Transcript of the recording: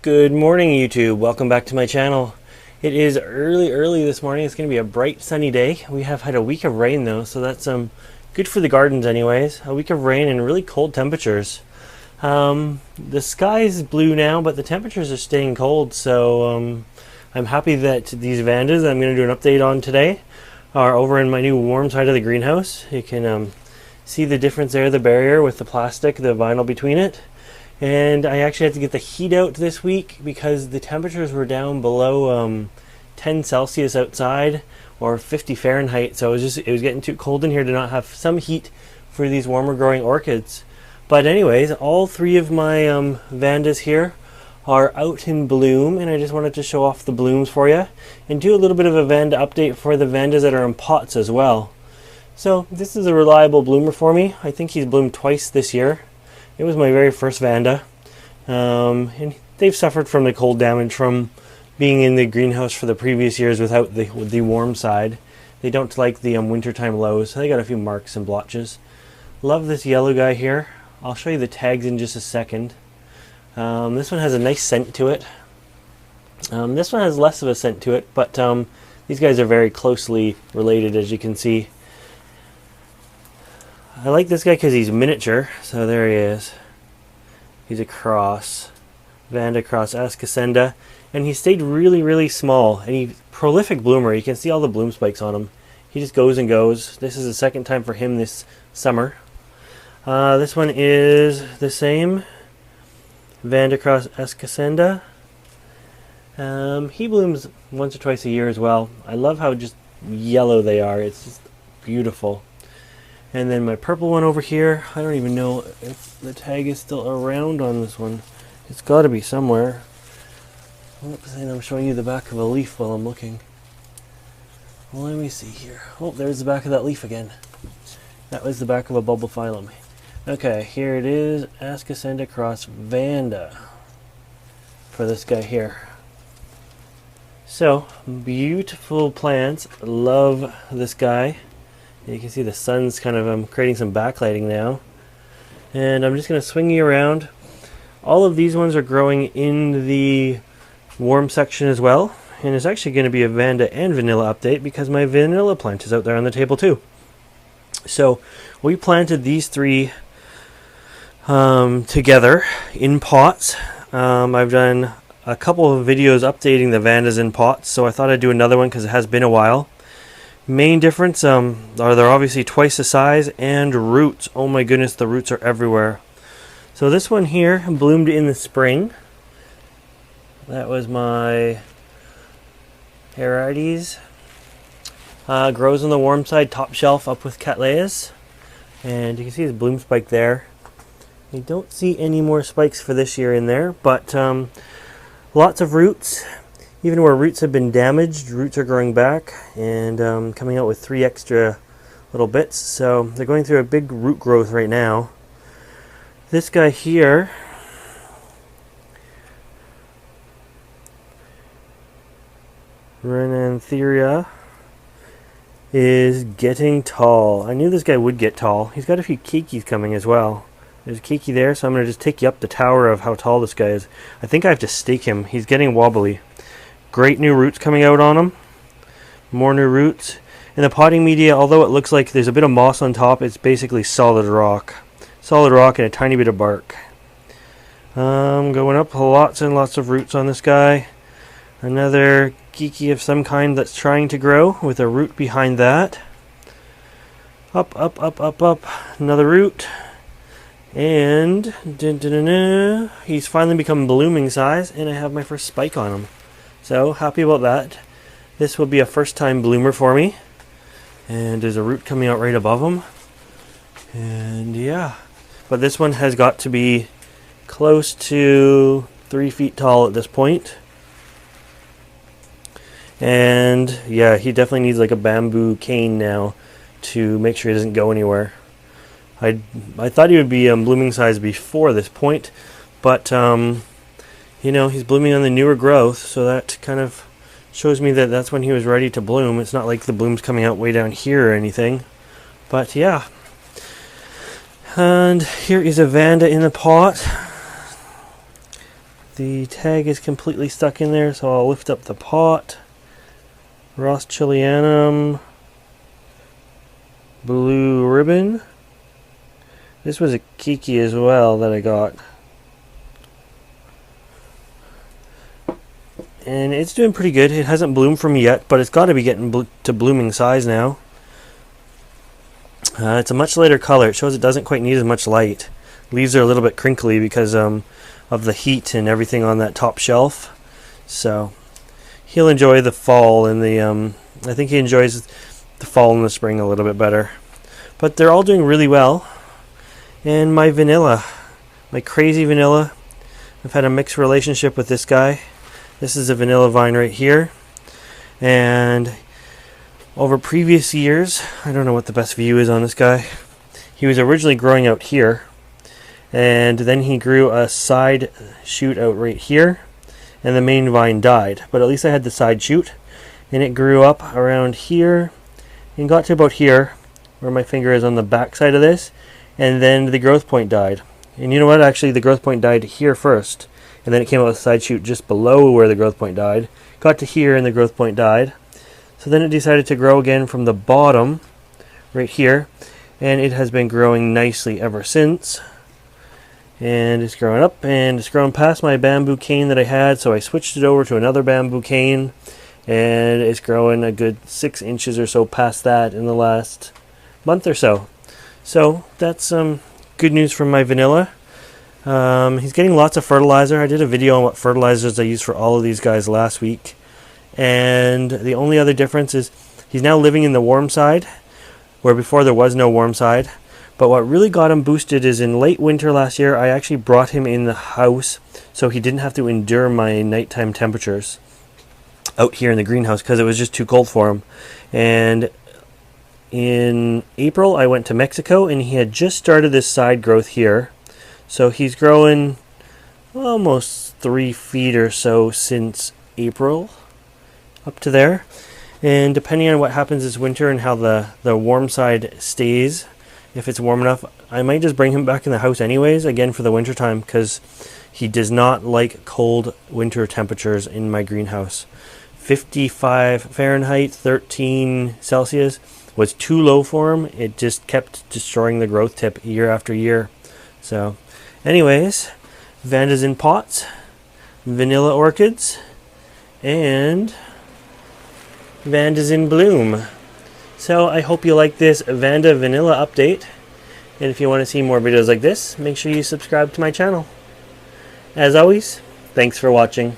Good morning, YouTube. Welcome back to my channel. It is early this morning. It's going to be a bright sunny day. We have had a week of rain though, so that's good for the gardens anyways. A week of rain and really cold temperatures. The sky is blue now, but the temperatures are staying cold, so I'm happy that these Vandas I'm going to do an update on today are over in my new warm side of the greenhouse. You can see the difference there, the barrier with the plastic, the vinyl between it. And I actually had to get the heat out this week because the temperatures were down below 10 Celsius outside or 50 Fahrenheit. So it was getting too cold in here to not have some heat for these warmer growing orchids. But anyways, all three of my Vandas here are out in bloom, and I just wanted to show off the blooms for you and do a little bit of a Vanda update for the Vandas that are in pots as well. So this is a reliable bloomer for me. I think he's bloomed twice this year. It was my very first Vanda, and they've suffered from the cold damage from being in the greenhouse for the previous years without the warm side. They don't like the wintertime lows, so they got a few marks and blotches. Love this yellow guy here. I'll show you the tags in just a second. This one has a nice scent to it. This one has less of a scent to it, but these guys are very closely related, as you can see. I like this guy because he's miniature, so there he is. He's a cross, Vanda cross Escacenda, and he stayed really small, and he's a prolific bloomer. You can see all the bloom spikes on him. He just goes and goes. This is the second time for him this summer. This one is the same, Vanda cross Escacenda. He blooms once or twice a year as well. I love how just yellow they are. It's just beautiful. And then my purple one over here, I don't even know if the tag is still around on this one. It's got to be somewhere. Oops, and I'm showing you the back of a leaf while I'm looking. Well, let me see here. Oh, there's the back of that leaf again. That was the back of a bulbul phylum. Okay, here it is, Escacenda cross Vanda for this guy here. So, beautiful plants. Love this guy. You can see the sun's kind of creating some backlighting now. And I'm just going to swing you around. All of these ones are growing in the warm section as well. And it's actually going to be a Vanda and vanilla update because my vanilla plant is out there on the table too. So we planted these three together in pots. I've done a couple of videos updating the Vandas in pots, so I thought I'd do another one because it has been a while. Main difference are they're obviously twice the size, and roots. Oh my goodness, the roots are everywhere. So this one here bloomed in the spring. That was my Heraides. Grows on the warm side, top shelf, up with Cattleyas. And you can see his bloom spike there. I don't see any more spikes for this year in there, but lots of roots. Even where roots have been damaged, roots are growing back and coming out with 3 extra little bits. So they're going through a big root growth right now. This guy here, Renantheria, is getting tall. I knew this guy would get tall. He's got a few keikis coming as well. There's a keiki there, so I'm going to just take you up the tower of how tall this guy is. I think I have to stake him. He's getting wobbly. Great new roots coming out on them. More new roots. In the potting media, although it looks like there's a bit of moss on top, it's basically solid rock. Solid rock and a tiny bit of bark. Going up, lots and lots of roots on this guy. Another geeky of some kind that's trying to grow with a root behind that. Up. Another root. And he's finally become blooming size, and I have my first spike on him. So, happy about that. This will be a first time bloomer for me. And there's a root coming out right above him. And yeah. But this one has got to be close to 3 feet tall at this point. And yeah, he definitely needs like a bamboo cane now to make sure he doesn't go anywhere. I thought he would be blooming size before this point. But you know, he's blooming on the newer growth, so that kind of shows me that that's when he was ready to bloom. It's not like the bloom's coming out way down here or anything. But yeah. And here is a Vanda in the pot. The tag is completely stuck in there, so I'll lift up the pot. Ross Chilianum, blue ribbon. This was a Kiki as well that I got. And it's doing pretty good. It hasn't bloomed for me yet, but it's got to be getting to blooming size now. It's a much lighter color. It shows it doesn't quite need as much light. Leaves are a little bit crinkly because of the heat and everything on that top shelf. So he'll enjoy the fall and the I think he enjoys the fall and the spring a little bit better. But they're all doing really well. And my vanilla, my crazy vanilla, I've had a mixed relationship with this guy. This is a vanilla vine right here, and over previous years, I don't know what the best view is on this guy. He was originally growing out here, and then he grew a side shoot out right here, and the main vine died. But at least I had the side shoot, and it grew up around here, and got to about here, where my finger is on the back side of this, and then the growth point died. And you know what? Actually, the growth point died here first. And then it came out with a side shoot just below where the growth point died. Got to here and the growth point died. So then it decided to grow again from the bottom, right here. And it has been growing nicely ever since. And it's growing up, and it's grown past my bamboo cane that I had. So I switched it over to another bamboo cane. And it's growing a good 6 inches or so past that in the last month or so. So that's some good news from my vanilla. He's getting lots of fertilizer. I did a video on what fertilizers I use for all of these guys last week. And the only other difference is he's now living in the warm side, where before there was no warm side. But what really got him boosted is in late winter last year, I actually brought him in the house so he didn't have to endure my nighttime temperatures out here in the greenhouse because it was just too cold for him. And in April, I went to Mexico, and he had just started this side growth here. So he's growing almost 3 feet or so since April, up to there. And depending on what happens this winter and how the warm side stays, if it's warm enough, I might just bring him back in the house anyways, again for the winter time, because he does not like cold winter temperatures in my greenhouse. 55 Fahrenheit, 13 Celsius was too low for him. It just kept destroying the growth tip year after year. So anyways, Vandas in pots, vanilla orchids, and Vandas in bloom. So I hope you like this Vanda vanilla update. And if you want to see more videos like this, make sure you subscribe to my channel. As always, thanks for watching.